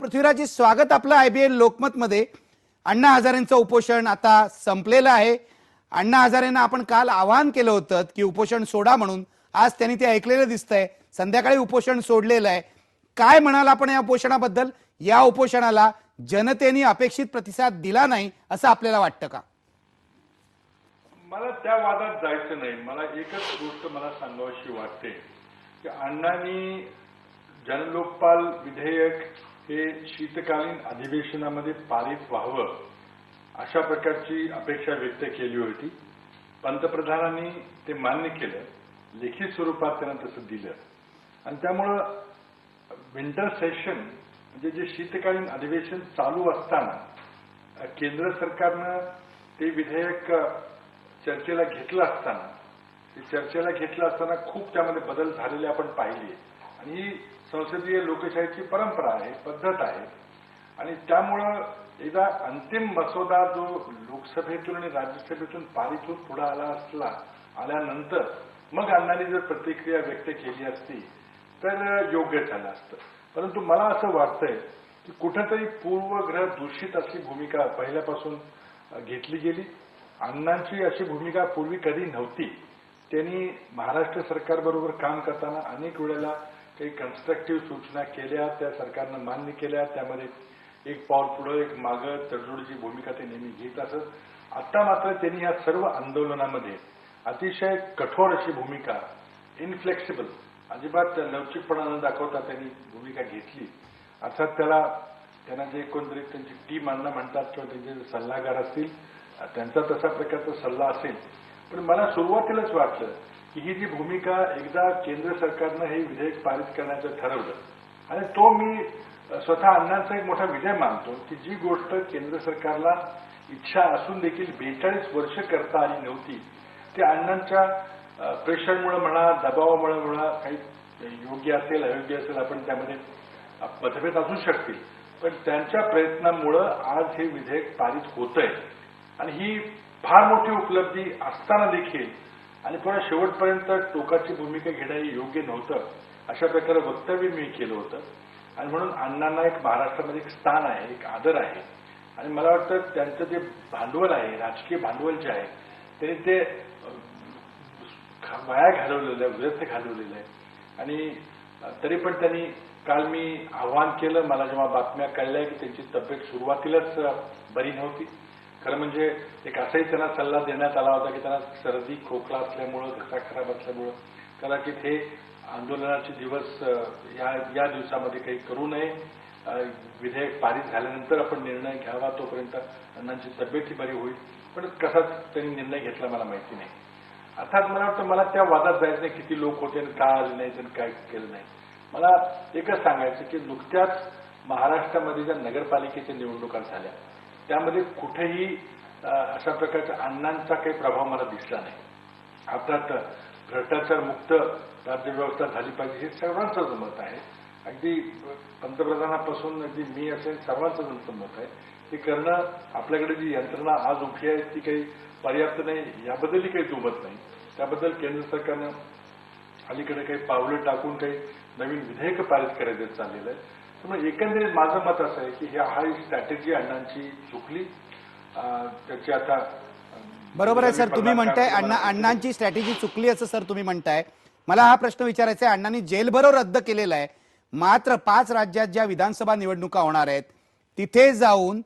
पृथ्वीराजी, स्वागत आपलं IBN लोकमत मध्ये। अण्णा हजारेंचं उपोषण आता संपलेलं आहे। अण्णा हजारेंना आपण काल आवाहन केलं होतं की उपोषण सोडा म्हणून। आज त्यांनी ते ऐकलेलं दिसतंय, संध्याकाळी उपोषण सोडलेलं आहे। काय म्हणाल आपण या उपोषणाबद्दल? या उपोषणाला जनतेने अपेक्षित प्रतिसाद दिला नाही असं आपल्याला वाटतं का? मला त्या वादात जायचं नाही। मला एकच गोष्ट मला सांगावीशी वाटते की अण्णांनी जनलोकपाल विधेयक हे शीतकालीन अधिवेशनामध्ये पारित व्हावं अशा प्रकारची अपेक्षा व्यक्त केली होती। पंतप्रधानांनी ते मान्य केलं, लेखी स्वरूपात त्यांना तसं दिलं आणि त्यामुळं विंटर सेशन म्हणजे जे शीतकालीन अधिवेशन चालू असताना केंद्र सरकारनं ते विधेयक चर्चेला घेतलं असताना खूप त्यामध्ये बदल झालेले आपण पाहिले आणि ही संसदीय लोकशाहीची परंपरा आहे, पद्धत आहे आणि त्यामुळं एकदा अंतिम मसुदा जो लोकसभेतून आणि राज्यसभेतून पारित होऊन पुढे आल्यानंतर मग अण्णांनी जर प्रतिक्रिया व्यक्त केली असती तर योग्य झालं असतं। परंतु मला असं वाटतंय की कुठेतरी पूर्वग्रह दूषित अशी भूमिका पहिल्यापासून घेतली गेली। अण्णांची अशी भूमिका पूर्वी कधी नव्हती। त्यांनी महाराष्ट्र सरकारबरोबर काम करताना अनेक वेळेला काही कन्स्ट्रक्टिव्ह सूचना केल्या, त्या सरकारनं मान्य केल्या, त्यामध्ये एक पाऊल पुढे एक मागे तडजोडीची भूमिका ते नेहमी घेत असत। आता मात्र त्यांनी या सर्व आंदोलनामध्ये अतिशय कठोर अशी भूमिका, इनफ्लेक्सिबल, अजिबात लवचिकपणा न दाखवता त्यांनी भूमिका घेतली। अर्थात त्यांना जे एकंदरीत त्यांची टीम अण्णा म्हणतात किंवा त्यांचे सल्लागार असतील त्यांचा तसा प्रकारचा सल्ला असेल, पण मला सुरुवातीलाच वाटलं की ही जी भूमिका एकदा केंद्र सरकारनं हे विधेयक पारित करण्याचं ठरवलं आणि तो मी स्वतः अण्णांचा एक मोठा विजय मानतो की जी गोष्ट केंद्र सरकारला इच्छा असून देखील 42 वर्ष करता आली नव्हती ते अण्णांच्या प्रेशरमुळे म्हणा, दबावामुळे म्हणा, काही योग्य असेल अयोग्य असेल आपण त्यामध्ये मतभेद असू शकतील, पण त्यांच्या प्रयत्नामुळे आज हे विधेयक पारित होतंय आणि ही फार मोठी उपलब्धी असताना देखील आणि पुन्हा शेवटपर्यंत टोकाची भूमिका घेणं योग्य नव्हतं अशा प्रकारे वक्तव्य मी केलं होतं आणि म्हणून अण्णांना एक महाराष्ट्रामध्ये एक स्थान आहे, एक आदर आहे आणि मला वाटतं त्यांचं जे भांडवल आहे, राजकीय भांडवल जे आहे त्यांनी ते वाया घालवलेलं आहे, व्यर्थ घालवलेलं आहे आणि तरी पण त्यांनी काल मी आवाहन केलं, मला जेव्हा बातम्या कळल्या की त्यांची तब्येत सुरुवातीलाच बरी नव्हती, खरं म्हणजे एक असाही त्यांना सल्ला देण्यात आला होता की त्यांना सर्दी खोकला असल्यामुळं, घसा खराब असल्यामुळं कदाचित हे आंदोलनाचे दिवस या दिवसामध्ये काही करू नये, विधेयक पारित झाल्यानंतर आपण निर्णय घ्यावा, तोपर्यंत अण्णांची तब्येतही बरी होईल, पण कसाच त्यांनी निर्णय घेतला मला माहिती नाही। अर्थात मला वाटतं मला त्या वादात जायचं नाही किती लोक होते आणि का आले नाहीत आणि काय केलं नाही। मला एकच सांगायचं की नुकत्याच महाराष्ट्रामध्ये ज्या नगरपालिकेच्या निवडणुका झाल्या त्यामध्ये कुठेही अशा प्रकारच्या अण्णांचा काही प्रभाव मला दिसला नाही। अर्थात भ्रष्टाचार मुक्त राज्यव्यवस्था झाली पाहिजे हे सर्वांचंच मत आहे, अगदी पंतप्रधानापासून अगदी मी असेल सर्वांचंच मत आहे। हे करणं आपल्याकडे जी यंत्रणा आज उभी आहे ती काही पर्याप्त नाही याबद्दलही काही दुमत नाही। त्याबद्दल केंद्र सरकारनं अलीकडे काही पावलं टाकून काही नवीन विधेयक पारित करायचं चाललेलं आहे। त्यामुळे एकंदरीत माझं मत असं आहे की ही स्ट्रॅटेजी अण्णांची चुकली, त्याची आता बरोबर आहे सर, तुम्ही म्हणताय अण्णांची स्ट्रॅटेजी चुकली असं सर तुम्ही म्हणताय। मला हा प्रश्न विचारायचा आहे, अण्णांनी जेलभरो रद्द केलेला आहे, मात्र 5 राज्यात ज्या विधानसभा निवडणुका होणार आहेत तिथे जाऊन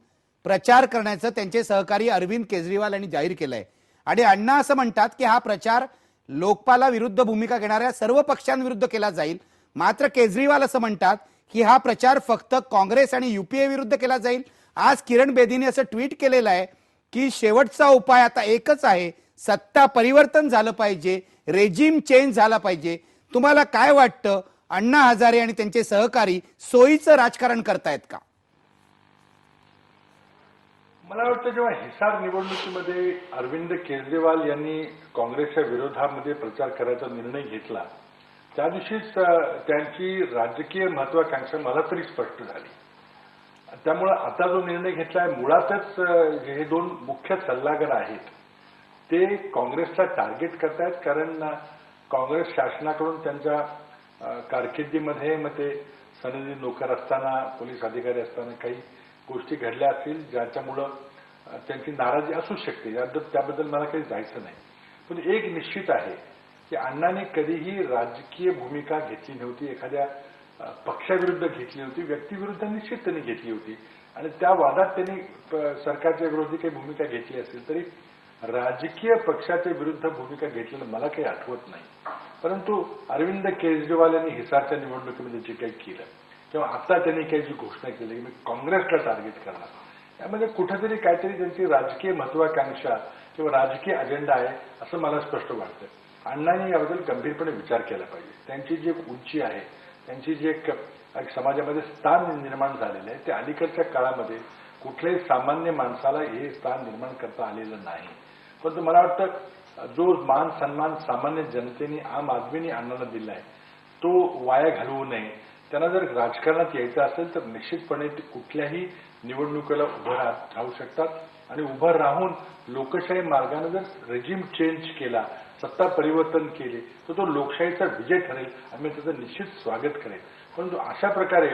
प्रचार करण्याचं त्यांचे सहकारी अरविंद केजरीवाल यांनी जाहीर केलंय आणि अण्णा असं म्हणतात की हा प्रचार लोकपालाविरुद्ध भूमिका घेणाऱ्या सर्व पक्षांविरुद्ध केला जाईल, मात्र केजरीवाल असं म्हणतात की हा प्रचार फक्त काँग्रेस आणि UPA विरुद्ध केला जाईल। आज किरण बेदीने असं ट्विट केलेलं आहे की शेवटचा उपाय आता एकच आहे, सत्ता परिवर्तन झालं पाहिजे, रेजिम चेंज झाला पाहिजे। तुम्हाला काय वाटतं, अण्णा हजारे आणि त्यांचे सहकारी सोयीचं राजकारण करतायत का? मला वाटतं जेव्हा हिसार निवडणुकीमध्ये अरविंद केजरीवाल यांनी काँग्रेसच्या विरोधामध्ये प्रचार करायचा निर्णय घेतला त्या दिवशीच त्यांची राजकीय महत्वाकांक्षा मला तरी स्पष्ट झाली। त्यामुळे आता जो निर्णय घेतलाय मुळातच हे 2 मुख्य सल्लागार आहेत ते काँग्रेसला टार्गेट करतायत, कारण काँग्रेस शासनाकडून त्यांच्या कारकिर्दीमध्ये मग ते सनदी नोकर असताना, पोलीस अधिकारी असताना काही गोष्टी घडल्या असतील ज्याच्यामुळं त्यांची नाराजी असू शकते, त्याबद्दल मला काही जायचं नाही. पण एक निश्चित आहे की अण्णांनी कधीही राजकीय भूमिका घेतली नव्हती, एखाद्या पक्षाविरुद्ध घेतली होती, व्यक्तीविरुद्ध निश्चित त्यांनी घेतली होती. आणि त्या वादात त्यांनी सरकारच्या विरोधी काही भूमिका घेतली असेल तरी राजकीय पक्षाच्या विरुद्ध भूमिका घेतलेलं मला काही आठवत नाही. परंतु अरविंद केजरीवाल यांनी हिसारच्या निवडणुकीमध्ये जे काही केलं किंवा आता त्यांनी काही जी घोषणा केली की मी काँग्रेसला टार्गेट करणार, यामध्ये कुठेतरी काहीतरी त्यांची राजकीय महत्वाकांक्षा किंवा राजकीय अजेंडा आहे असं मला स्पष्ट वाटतं. अण्णांनी याबद्दल गंभीरपणे विचार केला पाहिजे. त्यांची जी उंची आहे, त्यांची जी एक समाजामध्ये स्थान निर्माण झालेलं आहे, ते अलीकडच्या काळामध्ये कुठल्याही सामान्य माणसाला हे स्थान निर्माण करता आलेलं नाही. परंतु मला वाटतं जो मान सन्मान सामान्य जनतेने, आम आदमीने अण्णांना दिला आहे तो वाया घालवू नये. त्यांना जर राजकारणात यायचं असेल तर निश्चितपणे ते कुठल्याही निवडणुकीला उभं राहू शकतात आणि उभं राहून लोकशाही मार्गाने जर रेजिम चेंज केला, सत्ता परिवर्तन केले तर तो लोकशाहीचा विजय ठरेल आणि मी त्याचं निश्चित स्वागत करेन. परंतु अशा प्रकारे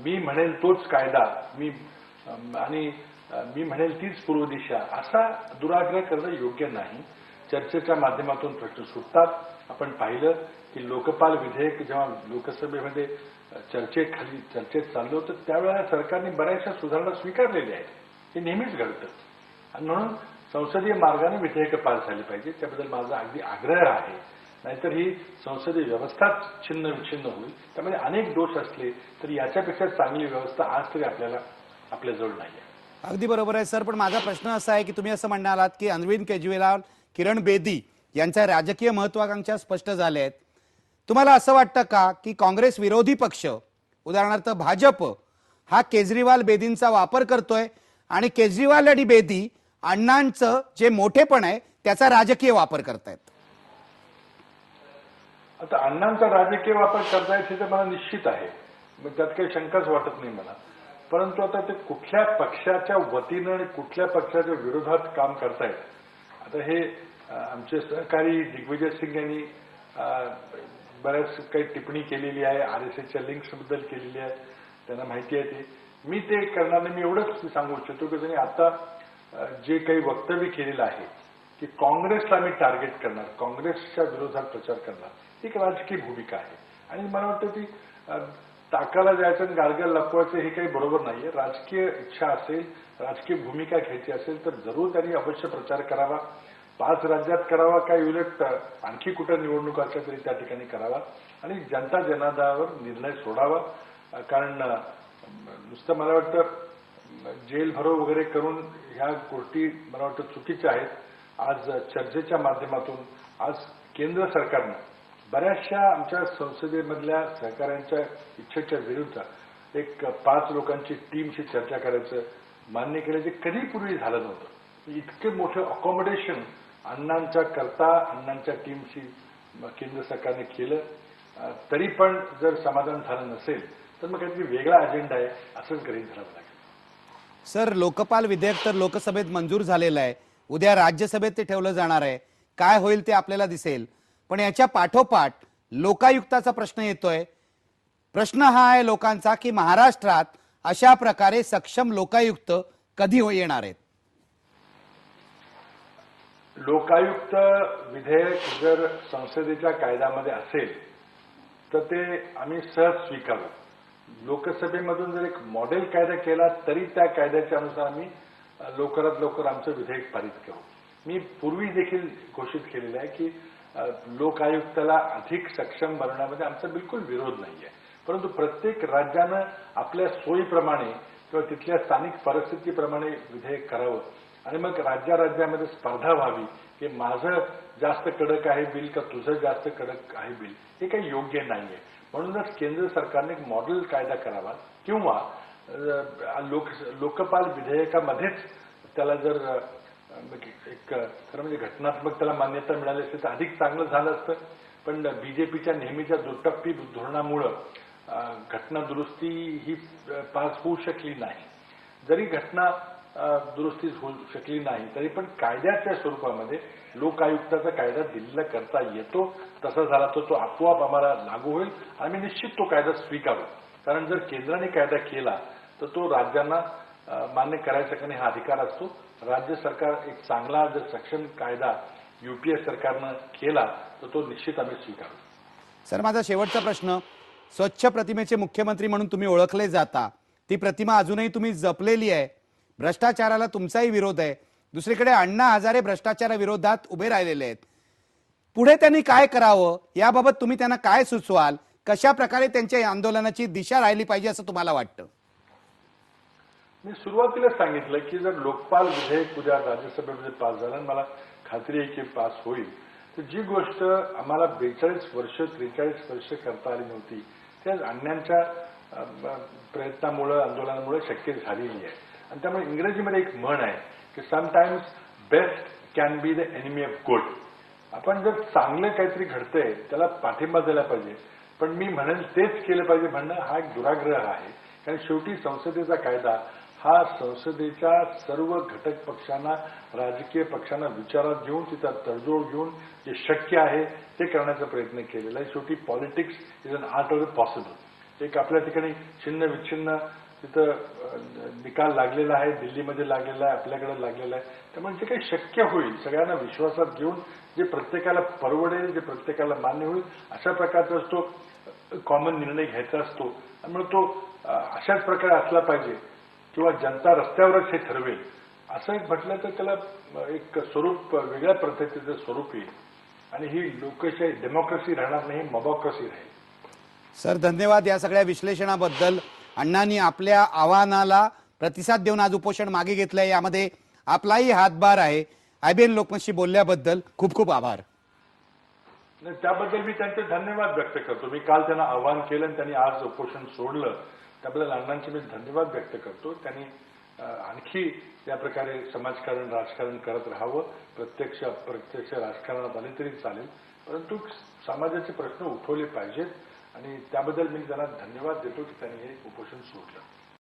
मी म्हणेल तोच कायदा, मी म्हणेल तीच पूर्व दिशा, असा दुराग्रह करणं योग्य नाही. चर्चेच्या माध्यमातून प्रश्न सुटतात. आपण पाहिलं की लोकपाल विधेयक जेव्हा लोकसभेमध्ये चर्चेत चाललं होतं त्यावेळेला सरकारने बऱ्याचशा सुधारणा स्वीकारलेल्या आहेत. हे नेहमीच घडतं आणि म्हणून संसदीय मार्गाने विधेयक पास झाली पाहिजे, त्याबद्दल माझा अगदी आग्रह आहे. नाहीतर ही संसदीय व्यवस्थाच छिन्न विच्छिन्न होईल. त्यामध्ये अनेक दोष असले तरी याच्यापेक्षा चांगली व्यवस्था आज तरी आपल्याजवळ नाही आहे. अगदी बरोबर आहे सर, पण माझा प्रश्न असा आहे की तुम्ही असं म्हणालात की अरविंद केजरीवाल, किरण बेदी यांच्या राजकीय महत्वाकांक्षा स्पष्ट झाल्या आहेत. तुम्हाला असं वाटतं का की काँग्रेस विरोधी पक्ष उदाहरणार्थ भाजप हा केजरीवाल बेदींचा वापर करतोय आणि केजरीवाल आणि बेदी अण्णांचं जे मोठेपण आहे त्याचा राजकीय वापर करतायत? आता अण्णांचा राजकीय वापर करतायत हे तर मला निश्चित आहे, मग त्यात काही शंकाच वाटत नाही मला. परंतु आता ते कुठल्या पक्षाच्या वतीनं आणि कुठल्या पक्षाच्या विरोधात काम करतायत, आता हे आमचे सहकारी दिग्विजय सिंग यांनी बऱ्याच काही टिप्पणी केलेली आहे, RSSच्या लिंक्स बद्दल केलेली आहे, त्यांना माहिती आहे. मी ते करणार नाही. मी एवढंच सांगू इच्छितो की त्यांनी आता जे काही वक्तव्य केलेलं आहे की काँग्रेसला मी टार्गेट करणार, काँग्रेसच्या विरोधात प्रचार करणार, ही एक राजकीय भूमिका आहे. आणि मला वाटतं ती टाकाला जायचं आणि गारगार लपवायचं हे काही बरोबर नाहीये. राजकीय इच्छा असेल, राजकीय भूमिका घ्यायची असेल तर जरूर त्यांनी अवश्य प्रचार करावा. 5 राज्यात करावा, काही उलट आणखी कुठं निवडणूक असल्या तरी त्या ठिकाणी करावा आणि जनता जनार्दनावर निर्णय सोडावा. कारण नुसतं मला वाटतं जेल भरो वगैरे करून ह्या गोष्टी मला वाटतं चुकीच्या आहेत. आज चर्चेच्या माध्यमातून आज केंद्र सरकारनं बऱ्याचशा आमच्या संसदेमधल्या सहकाऱ्यांच्या इच्छेच्या विरुद्ध एक 5 लोकांची टीमशी चर्चा करायचं मान्य केलं, जे कधी पूर्वी झालं नव्हतं. इतके मोठे अकॉमोडेशन अण्णांच्या करता अण्णांच्या टीमशी केंद्र सरकारने केलं, तरी पण जर समाधान झालं नसेल तर मग काहीतरी वेगळा अजेंडा आहे असंच गृहीत धरावं लागेल. सर, लोकपाल विधेयक तर लोकसभेत मंजूर झालेलं आहे, उद्या राज्यसभेत ते ठेवलं जाणार आहे. काय होईल ते आपल्याला दिसेल. पण याच्या पाठोपाठ लोकायुक्ताचा प्रश्न येतोय. प्रश्न हा आहे लोकांचा की महाराष्ट्रात अशा प्रकारे सक्षम लोकायुक्त कधी येणार आहेत? लोकायुक्त विधेयक जर संसदेच्या कायद्यामध्ये असेल तर ते आम्ही सहज स्वीकारू. लोकसभेमधून जर एक मॉडेल कायदा केला तरी त्या कायद्याच्या अनुसार आम्ही लवकरात लवकर आमचं विधेयक पारित करू. मी पूर्वी देखील घोषित केलेलं आहे की लोकायुक्ताला अधिक सक्षम बनवण्यामध्ये आमचा बिलकुल विरोध नाहीये. परंतु प्रत्येक राज्यानं आपल्या सोयीप्रमाणे किंवा तिथल्या स्थानिक परिस्थितीप्रमाणे विधेयक करावं आणि मग राज्यामध्ये स्पर्धा व्हावी की माझं जास्त कडक आहे बिल का तुझं जास्त कडक आहे बिल, हे काही योग्य नाहीये. म्हणूनच केंद्र सरकारने एक मॉडेल कायदा करावा किंवा लोकपाल विधेयकामध्येच त्याला जर एक खरं म्हणजे घटनात्मक त्याला मान्यता मिळाली असते तर अधिक चांगलं झालं असतं. पण बीजेपीच्या नेहमीच्या दुटप्पी धोरणामुळं घटना दुरुस्ती ही पास होऊ शकली नाही. जरी घटना दुरुस्ती होऊ शकली नाही तरी पण कायद्याच्या स्वरूपामध्ये लोकायुक्ताचा कायदा दिल्लीला करता येतो. तसा झाला तर तो आपोआप आम्हाला लागू होईल. आम्ही निश्चित तो कायदा स्वीकारू. कारण जर केंद्राने कायदा केला तर तो राज्यांना मान्य करायचा का नाही हा अधिकार असतो. राज्य सरकार एक चांगला जर सक्षम कायदा युपीए सरकारनं केला तर तो निश्चित आम्ही स्वीकारू. सर, माझा शेवटचा प्रश्न, स्वच्छ प्रतिमेचे मुख्यमंत्री म्हणून तुम्ही ओळखले जाता, ती प्रतिमा अजूनही तुम्ही जपलेली आहे, भ्रष्टाचाराला तुमचाही विरोध आहे, दुसरीकडे अण्णा हजारे भ्रष्टाचाराविरोधात उभे राहिलेले आहेत. पुढे त्यांनी काय करावं याबाबत तुम्ही त्यांना काय सुचवाल? कशा प्रकारे त्यांच्या आंदोलनाची दिशा राहिली पाहिजे असं तुम्हाला वाटतं? मी सुरुवातीला सांगितलं की जर लोकपाल विधेयक उद्या राज्यसभेमध्ये पास झालं, मला खात्री आहे की पास होईल, तर जी गोष्ट आम्हाला 42 वर्ष 43 वर्ष करता आली नव्हती त्या अण्णांच्या प्रयत्नामुळे आंदोलनामुळे शक्य झालेली आहे. आणि त्यामुळे इंग्रजीमध्ये एक म्हण आहे की sometimes best can be the enemy of good. आपण जर चांगलं काहीतरी घडतंय त्याला पाठिंबा दिला पाहिजे, पण मी म्हणेन तेच केलं पाहिजे म्हणणं हा एक दुराग्रह आहे. कारण शेवटी संसदेचा कायदा हा संसदेच्या सर्व घटक पक्षांना राजकीय पक्षांना विचारात घेऊन तिचा तडजोड घेऊन जे शक्य आहे ते करण्याचा प्रयत्न केलेला आहे. शेवटी politics is an art of the possible. एक आपल्या ठिकाणी छिन्न विच्छिन्न तिथं निकाल लागलेला आहे, दिल्लीमध्ये लागलेला आहे, आपल्याकडे लागलेला आहे. त्यामुळे जे काही शक्य होईल सगळ्यांना विश्वासात घेऊन जे प्रत्येकाला परवडेल, जे प्रत्येकाला मान्य होईल अशा प्रकारचा तो कॉमन निर्णय घ्यायचा असतो. त्यामुळे तो अशाच प्रकारे असला पाहिजे किंवा जनता रस्त्यावरच हे ठरवेल असं एक म्हटलं तर त्याला एक स्वरूप वेगळ्या पद्धतीचं स्वरूप येईल आणि ही लोकशाही डेमोक्रेसी राहणार नाही, मॉबॉक्रेसी राहील. सर, धन्यवाद या सगळ्या विश्लेषणाबद्दल. अण्णांनी आपल्या आव्हानाला प्रतिसाद देऊन आज उपोषण मागे घेतलंय, यामध्ये आपलाही हातभार आहे. IBN लोकमतशी बोलल्याबद्दल खूप खूप आभार. त्याबद्दल मी त्यांचे धन्यवाद व्यक्त करतो. मी काल त्यांना आवाहन केलं आणि त्यांनी आज उपोषण सोडलं, त्याबद्दल अण्णांचे मी धन्यवाद व्यक्त करतो. त्यांनी आणखी या प्रकारे समाजकारण राजकारण करत राहावं. प्रत्यक्ष अप्रत्यक्ष राजकारणात आले तरी चालेल, परंतु समाजाचे प्रश्न उठवले पाहिजेत आणि त्याबद्दल मी त्यांना धन्यवाद देतो की त्यांनी हे उपोषण सोडलं.